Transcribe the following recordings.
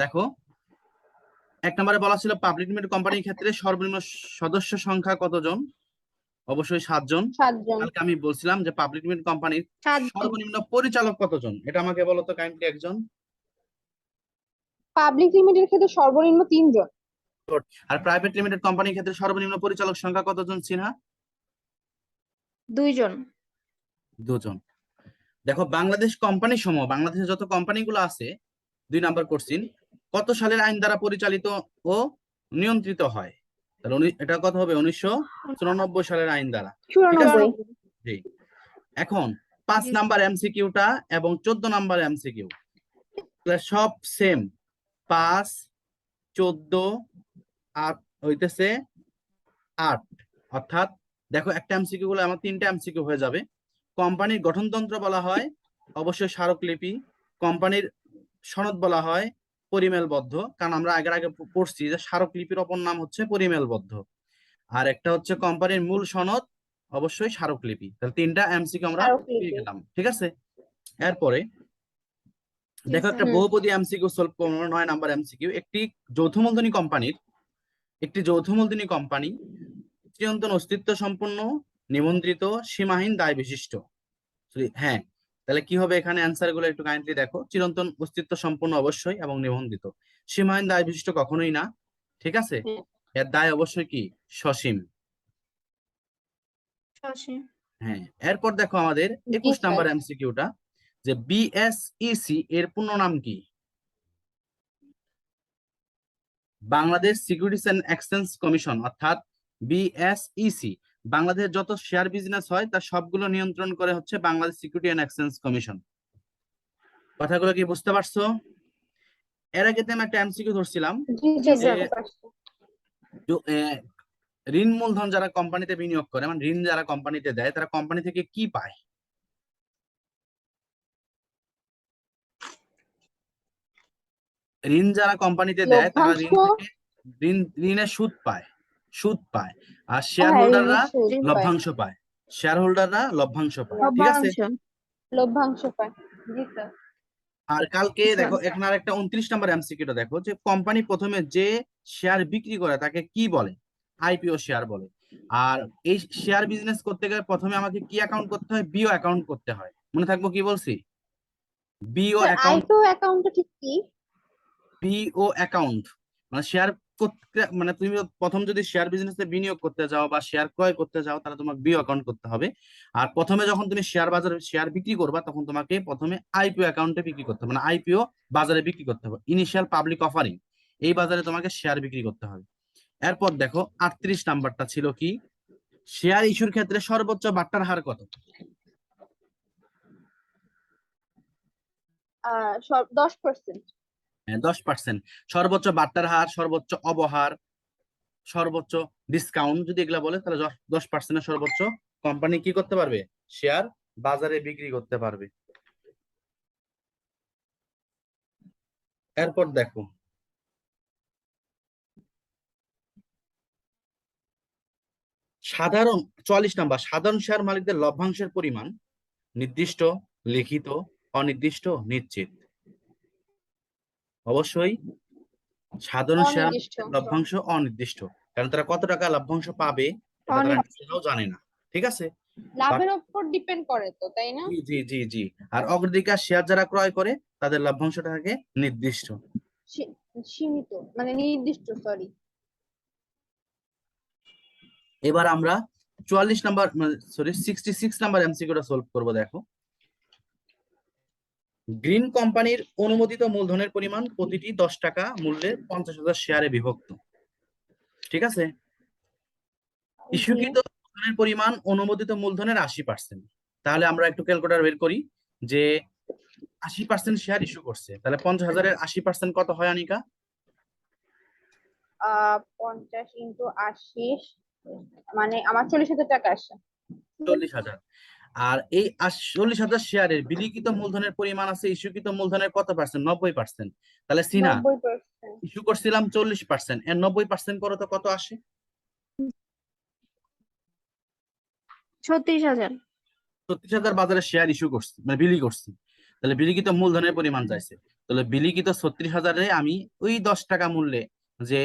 দেখো, এক নম্বরে বলা ছিল পাবলিক লিমিটেড কোম্পানির ক্ষেত্রে সর্বনিম্ন সদস্য সংখ্যা কতজন? অবশ্যই 7 জন। 7 জন। কালকে আমি বলছিলাম যে পাবলিক লিমিটেড কোম্পানির 7 জন। সর্বনিম্ন পরিচালক কতজন, এটা আমাকে বলো তো কাইন্ডলি একজন। পাবলিক লিমিটেডের ক্ষেত্রে সর্বনিম্ন 3 জন। আর প্রাইভেট লিমিটেড কোম্পানির ক্ষেত্রে সর্বনিম্ন পরিচালক সংখ্যা কতজন সিনহা? 2 জন। 2 জন। দেখো, বাংলাদেশ কোম্পানি সমূহ, বাংলাদেশে যত কোম্পানিগুলো আছে 2 নাম্বার কোশ্চিন, কত সালের আইন দ্বারা পরিচালিত ও নিয়ন্ত্রিত হয়? তাহলে এটা কত হবে? 1994 সালের আইন দ্বারা। ঠিক আছে? 94। জি। এখন 5 নাম্বার এমসিকিউটা এবং 14 নাম্বার এমসিকিউ সব সেম। 5, 14 আর হইতেছে 8। অর্থাৎ দেখো, একটা এমসিকিউ গুলো আমার 3টা এমসিকিউ হয়ে যাবে। কোম্পানির গঠনতন্ত্র বলা হয় অবশ্যই স্মারকলিপি, কোম্পানির সনদ বলা হয় পরিমেলবদ্ধ, কারণ আমরা আগে পড়ছি যে স্মারকলিপির অপর নাম হচ্ছে পরিমেলবদ্ধ। আর একটা হচ্ছে কোম্পানির মূল সনদ, অবশ্যই স্মারকলিপি। তাহলে 3টা এমসিকিউ আমরা পেয়ে গেলাম। ঠিক আছে? এরপরে দেখো, একটা বহুপদী এমসিকিউ সলভ করব। 9 নাম্বার এমসিকিউ, একটি যৌথ মূলধনী কোম্পানি চিরন্তন অস্তিত্ব সম্পন্ন, নিবন্ধিত, সীমাহীন দায় বিশিষ্ট। হ্যাঁ, তাহলে কি হবে এখানে? অ্যান্সার গুলো একটু কাইন্ডলি দেখো। চিরন্তন অস্তিত্ব সম্পন্ন অবশ্যই এবং নিবন্ধিত। সীমাহীন দায় বিশিষ্ট কখনোই না। ঠিক আছে? এর দায় অবশ্যই কি? সসীম। হ্যাঁ, এরপর দেখো আমাদের 21 নাম্বার এমসিকিউটা, যে বিএসইসি এর পূর্ণ নাম কি? Bangladesh securities and exchange commission, অর্থাৎ বিএসইসি। বাংলাদেশের যত শেয়ার বিজনেস হয় তার সবগুলো নিয়ন্ত্রণ করে হচ্ছে Bangladesh security and exchange commission. কথাগুলো কি বুঝতে পারছো? এর আগে আমি একটা এমসিকিউ ধরছিলাম, ঋণ মূলধন যারা কোম্পানিতে বিনিয়োগ করে, মানে ঋণ যারা কোম্পানিতে দেয়, তারা কোম্পানি থেকে কি পায়? ঋণ যারা কোম্পানিতে দেয় তারা ঋণ থেকে ঋণের সুদ পায়। আর শেয়ার হোল্ডাররা লভ্যাংশ পায়। ঠিক আছে? লভ্যাংশ পায়। জি স্যার। আর কালকে দেখো, এখানে আর একটা 29 নাম্বার এমসিকিউটা দেখো, যে কোম্পানি প্রথমে যে শেয়ার বিক্রি করে তাকে কি বলে? আইপিও শেয়ার বলে। আর এই শেয়ার বিজনেস করতে গেলে প্রথমে আমাকে কি অ্যাকাউন্ট করতে হয়? বিও অ্যাকাউন্ট করতে হয়। মনে থাকবো কি বলছি? BO account. আইপিও অ্যাকাউন্টটা ঠিক কি? বিও অ্যাকাউন্ট মানে শেয়ার করতে, মানে তুমি প্রথম যদি শেয়ার বিজনেসে বিনিয়োগ করতে যাও বা শেয়ার ক্রয় করতে যাও, তাহলে তোমাকে বিও অ্যাকাউন্ট করতে হবে। আর প্রথমে যখন তুমি শেয়ার বাজারে শেয়ার বিক্রি করবা, তখন তোমাকে প্রথমে আইপিও অ্যাকাউন্টে বিক্রি করতে হবে, মানে আইপিও বাজারে বিক্রি করতে হবে, ইনিশিয়াল পাবলিক অফারিং। এই বাজারে তোমাকে শেয়ার বিক্রি করতে হবে। এরপর দেখো 38 নাম্বারটা ছিল কি? শেয়ার ইস্যুর ক্ষেত্রে সর্বোচ্চ বাট্টার হার কত? 10%। হ্যাঁ, 10%। সর্বোচ্চ বাট্টার হার, সর্বোচ্চ অবহার, সর্বোচ্চ ডিসকাউন্ট যদি এগুলা বলে, তাহলে 10%-এর সর্বোচ্চ কোম্পানি কি করতে পারবে? শেয়ার বাজারে বিক্রি করতে পারবে। এরপর দেখো, সাধারণ 44 নাম্বার, সাধারণ শেয়ার মালিকদের লভ্যাংশের পরিমাণ নির্দিষ্ট, লিখিত, অনির্দিষ্ট, নিশ্চিত। অবশ্যই সাধারণ শেয়ার লভ্যাংশ অনির্দিষ্ট, কারণ তারা কত টাকা লভ্যাংশ পাবে এটা তারা নিজেরাও জানে না। ঠিক আছে? লাভের উপর ডিপেন্ড করে তো, তাই না? জি জি জি জি। আর অগ্রাধিকার শেয়ার যারা ক্রয় করে তাদের লভ্যাংশটা থাকে নির্দিষ্ট, সীমিত, মানে নির্দিষ্ট। সরি। এবার আমরা 44 নাম্বার, সরি 66 নাম্বার এমসিকিউটা সলভ করব। দেখো, গ্রিন কোম্পানির অনুমোদিত মূলধনের পরিমাণ প্রতিটি 10 টাকা মূল্যের 50,000 শেয়ারে বিভক্ত। ঠিক আছে? ইস্যুকৃত মূলধনের পরিমাণ অনুমোদিত মূলধনের 80%। তাহলে আমরা একটু ক্যালকুলেটর বের করি, যে 80% শেয়ার ইস্যু করছে, তাহলে 50,000-এর 80% কত হয় আনিকা? 50 × 80, মানে আমার 40,000 টাকা আসে। 40,000। আর এই 40,000 শেয়ারের বিলিখিত মূলধনের পরিমাণ আছে ইস্যুকৃত মূলধনের কত পার্সেন্ট? 90%। তাহলে সিনা 90%। ইস্যু করছিলাম 40%, এর 90% করো তো কত আসে? 36,000। 36,000 বাজারে শেয়ার ইস্যু করছি, মানে বিলি করছি। তাহলে বিলিখিত মূলধনের পরিমাণ চাইছে। তাহলে বিলিখিত 36,000-এ আমি ওই 10 টাকা মূল্যে যে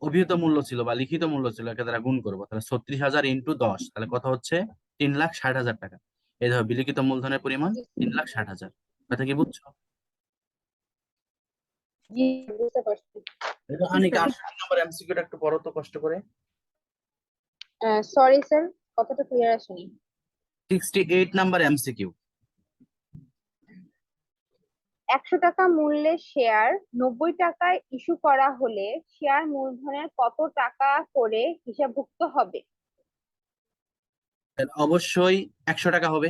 অভিহিত মূল্য ছিল বা লিখিত মূল্য ছিল একে দ্বারা গুণ করবো। তাহলে 36,000 ইন্টু 10, তাহলে কত হচ্ছে? 3,60,000 টাকা। এই ধরো বিলিখিত মূলধনের পরিমাণ 3,60,000। কথা কি বুঝছো? জি, বুঝতে পারছি। আনিকা 68 নম্বর এমসিকিউটা একটু পড়ো তো কষ্ট করে। সরি স্যার, কতটা ক্লিয়ার আসেনি। 68 নাম্বার এমসিকিউ। 100 টাকা মূল্যের শেয়ার 90 টাকায় ইস্যু করা হলে শেয়ার মূলধনের কত টাকা করে হিসাবভুক্ত হবে? অবশ্যই 100 টাকা হবে,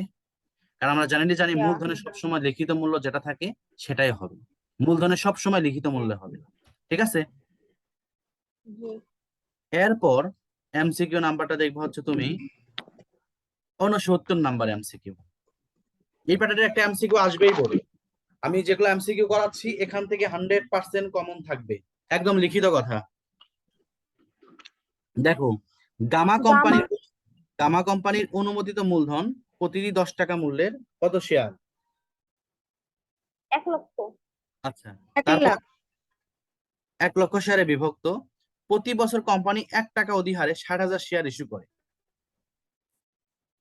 কারণ আমরা জানি ইয়া, মূলধনের সবসময় লিখিত মূল্য যেটা থাকে সেটাই হবে। মূলধনের সবসময় লিখিত মূল্য হবে, ঠিক আছে। জি। এরপর এমসিকিউ নাম্বারটা দেখবো হচ্ছে তুমি 69 নাম্বার এমসিকিউ। এই প্যাটার্নের একটা এমসিকিউ আসবেই বলে, আমি যেগুলো এমসিকিউ করাচ্ছি এখান থেকে 100% কমন থাকবে, একদম লিখিত কথা। দেখো, গামা গামা কোম্পানির গামা কোম্পানির অনুমোদিত মূলধন প্রতিটি 10 টাকা মূল্যের কত শেয়ার? 1 লক্ষ। আচ্ছা, 1 তারপর লাখ। 1 লক্ষ শেয়ারে বিভক্ত। প্রতি বছর কোম্পানি 1 টাকা অধিহারে 60,000 শেয়ার ইস্যু করে।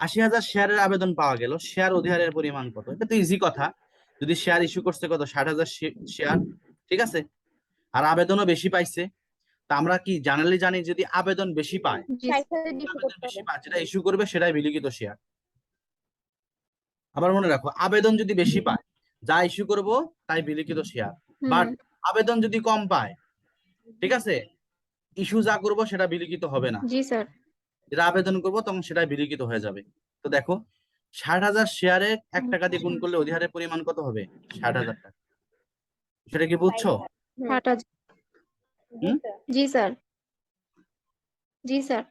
80,000 শেয়ারের আবেদন পাওয়া গেল, শেয়ার অধিহারের পরিমাণ কত? এটা তো ইজি কথা, যদি শেয়ার ইস্যু করছে কত 60,000 শেয়ার, ঠিক আছে, আর আবেদনও বেশি পাইছে। তা আমরা কি জানালি জানি যদি আবেদন বেশি পায়, 60,000 ইস্যু আবেদন করতে বেশি হবে। পায় যেটা ইস্যু করবে সেটাই বিলিখিত শেয়ার। আবার মনে রাখো, আবেদন যদি বেশি পায় যা ইস্যু করব তাই বিলিখিত শেয়ার, বাট আবেদন যদি কম পায়, ঠিক আছে, ইস্যু যা করব সেটা বিলিখিত হবে না, জি স্যার। যেটা আবেদন করব তখন সেটা বিলিখিত হয়ে যাবে। তো দেখো, 60,000 শেয়ারে 1 টাকা দিয়ে গুণ করলে অধিহারের পরিমাণ কত হবে? 60,000 টাকা। সেটা কি বুঝছো? 60,000। জি হুম। স্যার। জি স্যার। জি স্যার।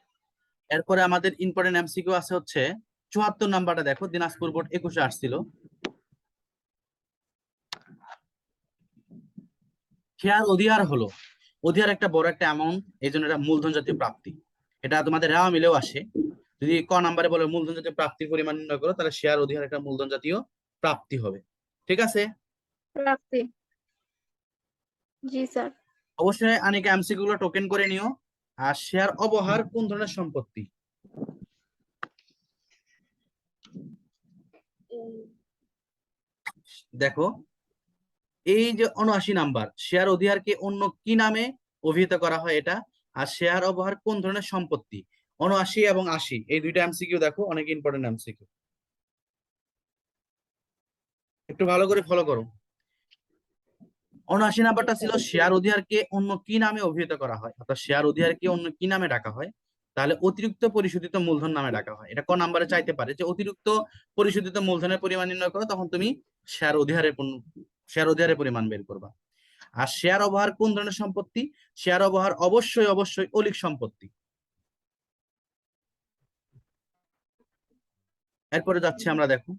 এরপরে আমাদের ইম্পর্টেন্ট এমসিকিউ আছে হচ্ছে 74 নাম্বারটা। দেখো, দিনাজপুর বোর্ড 21-এ আসছিল। শেয়ার অধিহার হলো, অধিহার একটা বড় একটা অ্যামাউন্ট, এই জন্য এটা মূলধন জাতীয় প্রাপ্তি। এটা তোমাদের রেওয়া মিলেও আসে। যদি ক নাম্বারে বলে মূলধন জাতীয় প্রাপ্তির পরিমাণ নির্ণয় করো, তাহলে শেয়ার অধিহার একটা মূলধন জাতীয় প্রাপ্তি হবে, ঠিক আছে। রাখছি। জি স্যার। অবশ্যই আনিকা এমসিকিউ গুলো টোকেন করে নিও। আর শেয়ার অবহার কোন ধরনের সম্পত্তি? দেখো, এই যে 79 নাম্বার, শেয়ার অধিহারকে অন্য কি নামে অভিহিত করা হয় এটা, আর শেয়ার অবহার কোন ধরনের সম্পত্তি? 79 এবং 80 এই দুইটা এমসিকিউ দেখো, অনেক ইম্পর্টেন্ট এমসিকিউ, একটু ভালো করে ফলো করো। 79 নাম্বারটা ছিল শেয়ার অধিহারকে অন্য কি নামে অভিহিত করা হয়, অর্থাৎ শেয়ার অধিহারকে অন্য কি নামে ডাকা হয়? তাহলে অতিরিক্ত পরিশোধিত মূলধন নামে ডাকা হয়। এটা ক নাম্বারে চাইতে পারে যে অতিরিক্ত পরিশোধিত মূলধনের পরিমাণ নির্ণয় করো, তখন তুমি শেয়ার অধিহারের পরিমাণ বের করবা। আর শেয়ার অবহার কোন ধরনের সম্পত্তি? শেয়ার অবহার অবশ্যই অবশ্যই অলিক সম্পত্তি। এরপরে যাচ্ছি আমরা, দেখো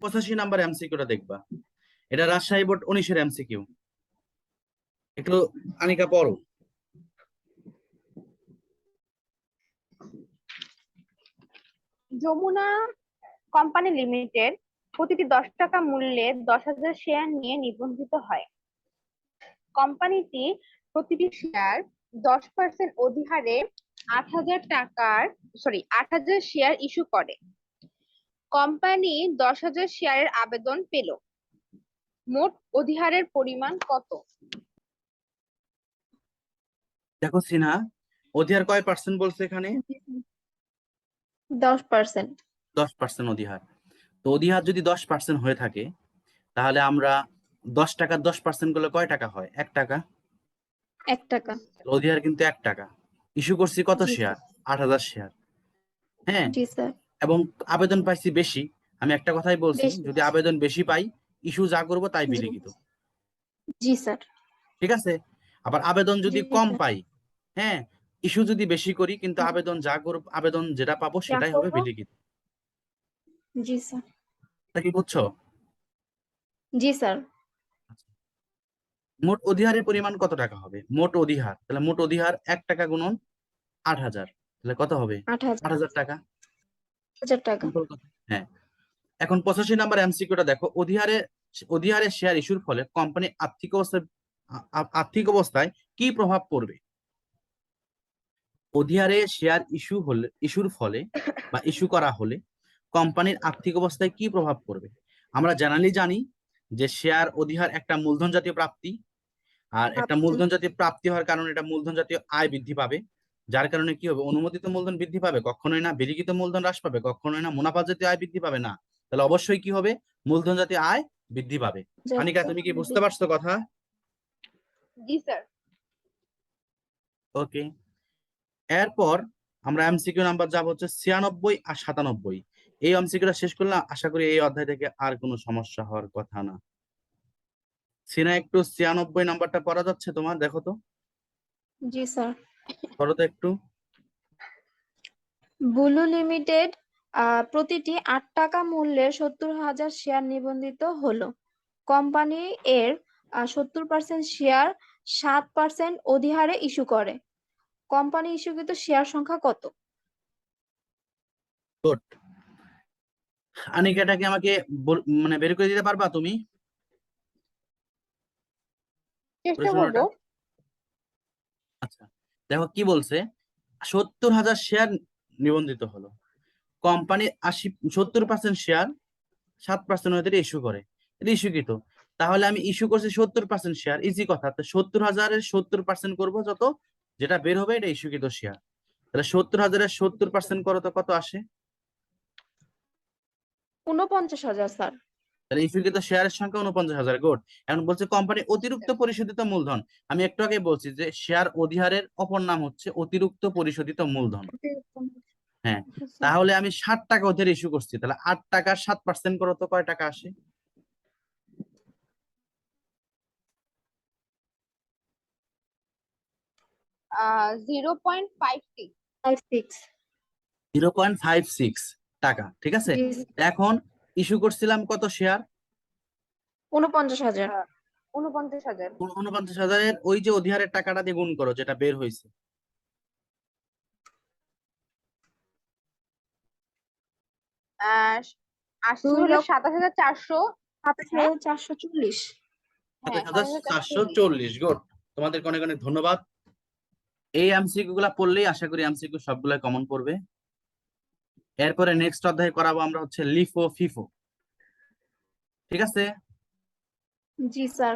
85 নাম্বার এমসিকিউটা দেখবা। এটা রাজশাহী বোর্ড 19-এর এমসিকিউ। একটু আনিকা পড়ো। যমুনা কোম্পানি লিমিটেড প্রতিটি 10 টাকা মূল্যে 10,000 শেয়ার নিয়ে নিবন্ধিত হয়। কোম্পানিটি প্রতিটি শেয়ার 10% অধিহারে 8,000 শেয়ার ইস্যু করে। কোম্পানি 10,000 শেয়ারের আবেদন পেল। মোট অধিহারের পরিমাণ কত? দেখো সিনহা, অধিহার কয় পার্সেন্ট বলছে এখানে? 10%। 10% অধিহার। তো অধিহার যদি 10% হয়ে থাকে, তাহলে আমরা 10 টাকার 10% করলে কয় টাকা হয়? 1 টাকা। 1 টাকা। অধিহার কিন্তু 1 টাকা। ইস্যু করছি কত জি শেয়ার? স্যার। 8,000 শেয়ার। হ্যাঁ, জি স্যার। এবং আবেদন পাইছি বেশি। আমি একটা কথাই বলছি, বেশি। যদি আবেদন বেশি পাই, ইস্যু যা করবো তাই জি। বিলিখিত, জি স্যার। ঠিক আছে। আবার আবেদন জি যদি কম স্যার। পাই, হ্যাঁ, ইস্যু যদি বেশি করি কিন্তু আবেদন যা করব, আবেদন যেটা পাবো যা সেটাই হবে করবো। বিলিখিত। জি স্যার। এটা কি বুঝছো? জি স্যার। মোট অধিহারের পরিমাণ কত টাকা হবে? মোট অধিহার, তাহলে মোট অধিহার 1 টাকা গুণন 8,000, তাহলে কত হবে? 8,000। 8,000 টাকা। 8,000 টাকা। সিম্পল কথা। হ্যাঁ। এখন 85 নাম্বার এমসিকিউটা দেখো, অধিহারে অধিহারে শেয়ার ইস্যুর ফলে কোম্পানির আর্থিক অবস্থায় কি প্রভাব পড়বে? অধিহারে শেয়ার ইস্যুর ফলে বা ইস্যু করা হলে কোম্পানির আর্থিক অবস্থায় কি প্রভাব পড়বে? আমরা জেনারেলি জানি যে শেয়ার অধিহার একটা মূলধন জাতীয় প্রাপ্তি, আর একটা মূলধন জাতীয় প্রাপ্তি হওয়ার কারণে এটা মূলধন জাতীয় আয় বৃদ্ধি পাবে, যার কারণে কি হবে? অনুমোদিত মূলধন বৃদ্ধি পাবে? কখনোই না। বিলিখিত মূলধন হ্রাস পাবে? কখনোই না। মুনাফা জাতীয় আয় বৃদ্ধি পাবে? না। তাহলে অবশ্যই কি হবে? মূলধন জাতীয় আয় বৃদ্ধি পাবে। আনিকা, তুমি কি বুঝতে পারছো কথা? জি স্যার। ওকে, এরপর আমরা এমসিকিউ নাম্বার যাব হচ্ছে 96 আর 97। এই এমসিকিউটা শেষ করলে আশা করি এই অধ্যায় থেকে আর কোনো সমস্যা হওয়ার কথা না। সিনা, একটু 96 নাম্বারটা পড়া যাচ্ছে তোমার? দেখো তো, জি স্যার। পড়ো তো একটু। বুলু লিমিটেড প্রতিটি 8 টাকা মূল্যের 70,000 শেয়ার নিবন্ধিত হলো। কোম্পানি এর 70% শেয়ার 7% অধিহারে ইস্যু করে। কোম্পানি ইস্যুকৃত শেয়ার সংখ্যা কত? গুড। আনিকা, এটাকে আমাকে মানে বের করে দিতে পারবা তুমি চেষ্টা প্রশ্নটা? করবো। আচ্ছা, দেখো কি বলছে। 70,000 শেয়ার নিবন্ধিত হলো। কোম্পানির 70% শেয়ার 7% ওদের ইস্যু করে, এটা ইস্যুকৃত। তাহলে আমি ইস্যু করছি 70% শেয়ার, ইজি কথা। তো 70,000-এর 70% করবো, যত যেটা বের হবে এটা ইস্যুকৃত শেয়ার। তাহলে 70,000-এর 70% করো তো কত আসে? 49,000 স্যার। তাহলে ইস্যুকৃত শেয়ারের সংখ্যা 49,000। গুড। এখন বলছে কোম্পানি অতিরিক্ত পরিশোধিত মূলধন। আমি একটু আগে বলছি যে শেয়ার অধিহারের অপর নাম হচ্ছে অতিরিক্ত পরিশোধিত মূলধন। হ্যাঁ, তাহলে আমি 60 টাকা ওদের ইস্যু করছি, তাহলে 8 টাকার 7% করো তো কয় টাকা আসে? 0.56। 0.56 টাকা, ঠিক আছে। এখন ইস্যু করছিলাম কত শেয়ার? 49,000। 49,000। 49,000-এর ওই যে অধিহারের টাকাটা দিয়ে গুণ করো, যেটা বের হয়েছে। 80 হলে 27,400। 27,440। হ্যাঁ, 27,440। 27,440। গুড। তোমাদেরকে অনেক অনেক ধন্যবাদ। এই এমসিকিউ গুলা পড়লেই আশা করি এমসিকিউ সবগুলাই কমন পড়বে। এরপরে নেক্সট অধ্যায় করাবো আমরা হচ্ছে লিফো ফিফো, ঠিক আছে? জি স্যার।